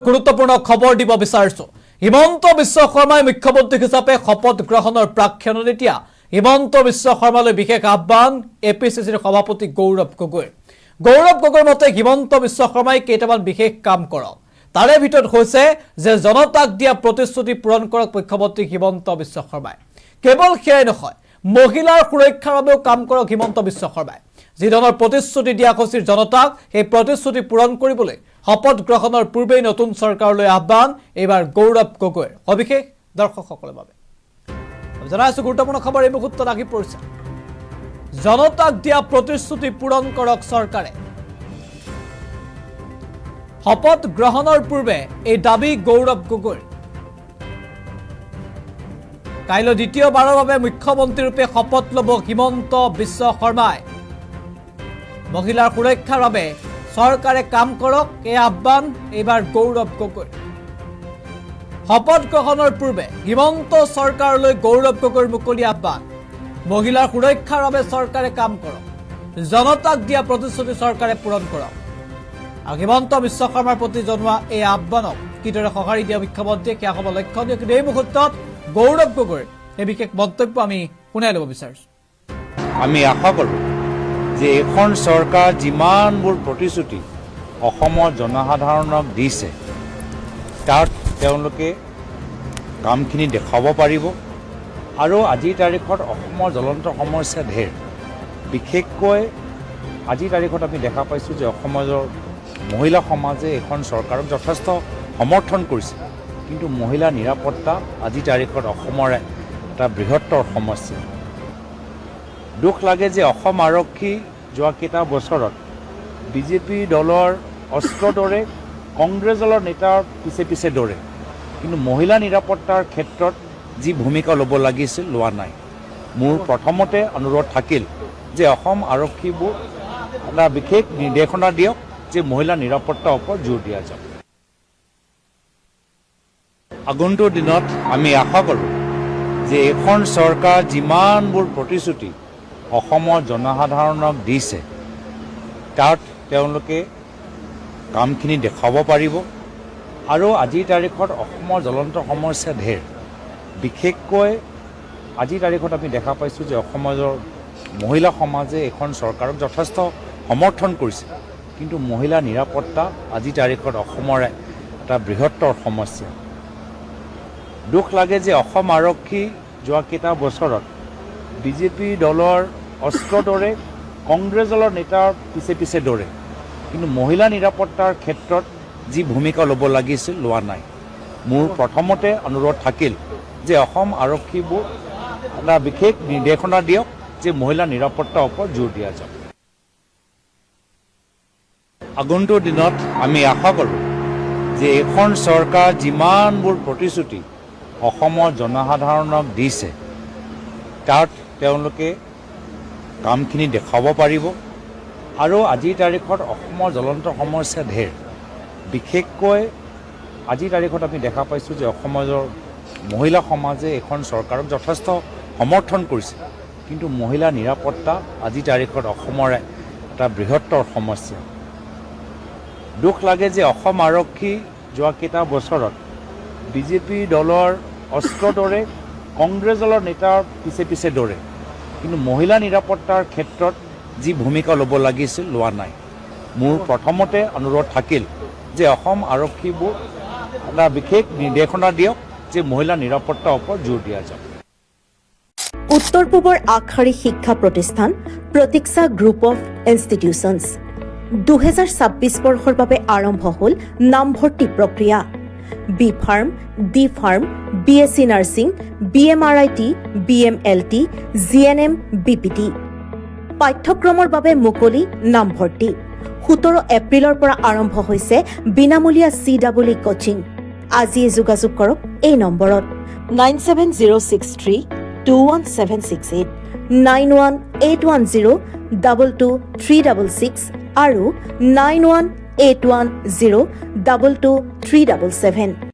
গুৰুত্বপূৰ্ণ খবৰ দিব বিচাৰিছো হিমন্ত বিশ্ব শৰ্মাই মুখ্যমন্ত্ৰী হিচাপে শপত গ্ৰহণৰ প্ৰাক্ষণত এতিয়া হিমন্ত বিশ্ব শৰ্মালৈ বিশেষ আহ্বান এপিচিচিৰ সভাপতি গৌৰৱ গগৈৰ মতে হিমন্ত বিশ্ব শৰ্মাই কেইটামান বিশেষ কাম কৰক তাৰে ভিতৰত হৈছে যে জনতাক দিয়া প্ৰতিশ্ৰুতি পূৰণ কৰক মুখ্যমন্ত্ৰী হিমন্ত বিশ্ব শৰ্মাই কেৱল সেয়াই নহয় মহিলাৰ সুৰক্ষাৰ বাবেও কাম কৰক হিমন্ত বিশ্ব শৰ্মাই যি ধৰণৰ প্ৰতিশ্ৰুতি দিয়া হৈছিল জনতাক সেই প্ৰতিশ্ৰুতি পূৰণ কৰিবলৈ শপত গ্ৰহণৰ পূৰ্বে নতুন চৰকাৰলৈ আহ্বান এবাৰ গৌৰৱ গগৈৰ অবিশেষ দৰ্শকসকলৰ বাবে জনাইছো গুৰুত্বপূৰ্ণ খবৰ এই মুহূৰ্তত আহি পৰিছে জনতাক দিয়া প্ৰতিশ্ৰুতি পূৰণ কৰক চৰকাৰে শপত গ্ৰহণৰ পূৰ্বে এই দাবী গৌৰৱ গগৈৰ কাইলৈ দ্বিতীয়বাৰৰ বাবে মুখ্যমন্ত্ৰী ৰূপে শপত ল'ব হিমন্ত বিশ্ব শৰ্মাই মহিলাৰ সুৰক্ষাৰ বাবে চৰকাৰে কাম কৰক এই আহ্বান এবাৰ গৌৰৱ গগৈৰ শপত গ্ৰহণৰ পূৰ্বে হিমন্ত চৰকাৰলৈ গৌৰৱ গগৈৰ মুকলি আহ্বান মহিলাৰ সুৰক্ষাৰ বাবে চৰকাৰে কাম কৰক জনতাক দিয়া প্ৰতিশ্ৰুতি চৰকাৰে পূৰণ কৰক আৰু হিমন্ত বিশ্ব শৰ্মাৰ প্ৰতি জনোৱা এই আহ্বানক কিদৰে সঁহাৰি দিয়া মুখ্যমন্ত্ৰীয়ে সেয়া হ'ব লক্ষণীয় কিন্তু এই মুহূৰ্তত গৌৰৱ গগৈৰ এই বিশেষ মন্তব্য আমি শুনাই ল'ব বিচাৰিছোঁ আমি আশা কৰোঁ যে এখন চৰকাৰ যিমানবোৰ প্ৰতিশ্ৰুতি অসমৰ জনসাধাৰণক দিছে তাত তেওঁলোকে কামখিনি দেখুৱাব পাৰিব আৰু আজিৰ তাৰিখত অসমৰ জ্বলন্ত সমস্যা ঢেৰ বিশেষকৈ আজিৰ তাৰিখত আমি দেখা পাইছোঁ যে অসমৰ মহিলা সমাজে এখন চৰকাৰক যথেষ্ট সমৰ্থন কৰিছে কিন্তু মহিলা নিৰাপত্তা আজিৰ তাৰিখত অসমৰ এটা বৃহত্তৰ সমস্যা দুখ লাগে যে অসম আৰক্ষী যোৱা কেইটা বছৰত বিজেপি দলৰ অস্ত্ৰ দৰে কংগ্ৰেছ দলৰ নেতাৰ পিছে পিছে দৰে কিন্তু মহিলা নিৰাপত্তাৰ ক্ষেত্ৰত যি ভূমিকা ল'ব লাগিছিল লোৱা নাই মোৰ প্ৰথমতে অনুৰোধ থাকিল যে অসম আৰক্ষীবোৰ এটা বিশেষ নিৰ্দেশনা দিয়ক যে মহিলা নিৰাপত্তাৰ ওপৰত জোৰ দিয়া যাওক আগন্তুক দিনত আমি আশা কৰোঁ যে এখন চৰকাৰ যিমানবোৰ প্ৰতিশ্ৰুতি অসমৰ জনসাধাৰণক দিছে তাত তেওঁলোকে কামখিনি দেখুৱাব পাৰিব আৰু আজিৰ তাৰিখত অসমৰ জ্বলন্ত সমস্যা ঢেৰ বিশেষকৈ আজিৰ তাৰিখত আমি দেখা পাইছোঁ যে অসমৰ মহিলা সমাজে এখন চৰকাৰক যথেষ্ট সমৰ্থন কৰিছে কিন্তু মহিলা নিৰাপত্তা আজিৰ তাৰিখত অসমৰ এটা বৃহত্তৰ সমস্যা দুখ লাগে যে অসম আৰক্ষী যোৱা কেইটা বছৰত বিজেপি দলৰ অস্ত্ৰ দৰে কংগ্ৰেছ দলৰ নেতাৰ পিছে পিছে দৰে কিন্তু মহিলা নিৰাপত্তাৰ ক্ষেত্ৰত যি ভূমিকা ল'ব লাগিছিল লোৱা নাই মোৰ প্ৰথমতে অনুৰোধ থাকিল যে অসম আৰক্ষীবোৰ এটা বিশেষ নিৰ্দেশনা দিয়ক যে মহিলা নিৰাপত্তাৰ ওপৰত জোৰ দিয়া যাওক আগন্তুক দিনত আমি আশা কৰোঁ যে এখন চৰকাৰ যিমানবোৰ প্ৰতিশ্ৰুতি অসমৰ জনসাধাৰণক দিছে তাত তেওঁলোকে কামখিনি দেখুৱাব পাৰিব আৰু আজিৰ তাৰিখত অসমৰ জ্বলন্ত সমস্যা ঢেৰ বিশেষকৈ আজিৰ তাৰিখত আমি দেখা পাইছোঁ যে অসমৰ মহিলা সমাজে এখন চৰকাৰক যথেষ্ট সমৰ্থন কৰিছে কিন্তু মহিলা নিৰাপত্তা আজিৰ তাৰিখত অসমৰ এটা বৃহত্তৰ সমস্যা দুখ লাগে যে অসম আৰক্ষী যোৱা কেইটা বছৰত বিজেপি দলৰ অস্ত্ৰ দৰে কংগ্ৰেছ দলৰ নেতাৰ পিছে পিছে দৰে কিন্তু মহিলা নিৰাপত্তাৰ ক্ষেত্ৰত যি ভূমিকা ল'ব লাগিছিল লোৱা নাই মোৰ প্ৰথমতে অনুৰোধ থাকিল যে অসম আৰক্ষীবোৰ এটা বিশেষ নিৰ্দেশনা দিয়ক যে মহিলা নিৰাপত্তাৰ ওপৰত জোৰ দিয়া যাওক উত্তৰ পূবৰ আগশাৰী শিক্ষা প্ৰতিষ্ঠান প্ৰতীক্ষা গ্ৰুপ অফ ইনষ্টিটিউচনছ 2026 বৰ্ষৰ বাবে আৰম্ভ হ'ল নামভৰ্তি প্ৰক্ৰিয়া B pharm D pharm BSc nursing BMRIT BMLT GNM BPT পাঠ্যক্ৰমৰ বাবে মুকলি নামভৰ্তি 17 এপ্ৰিলৰ পৰা আৰম্ভ হৈছে বিনামূলীয়া CWE কোচিং আজিয়ে যোগাযোগ কৰক এই নম্বৰত 9706321768 9181022366 আৰু 9181022377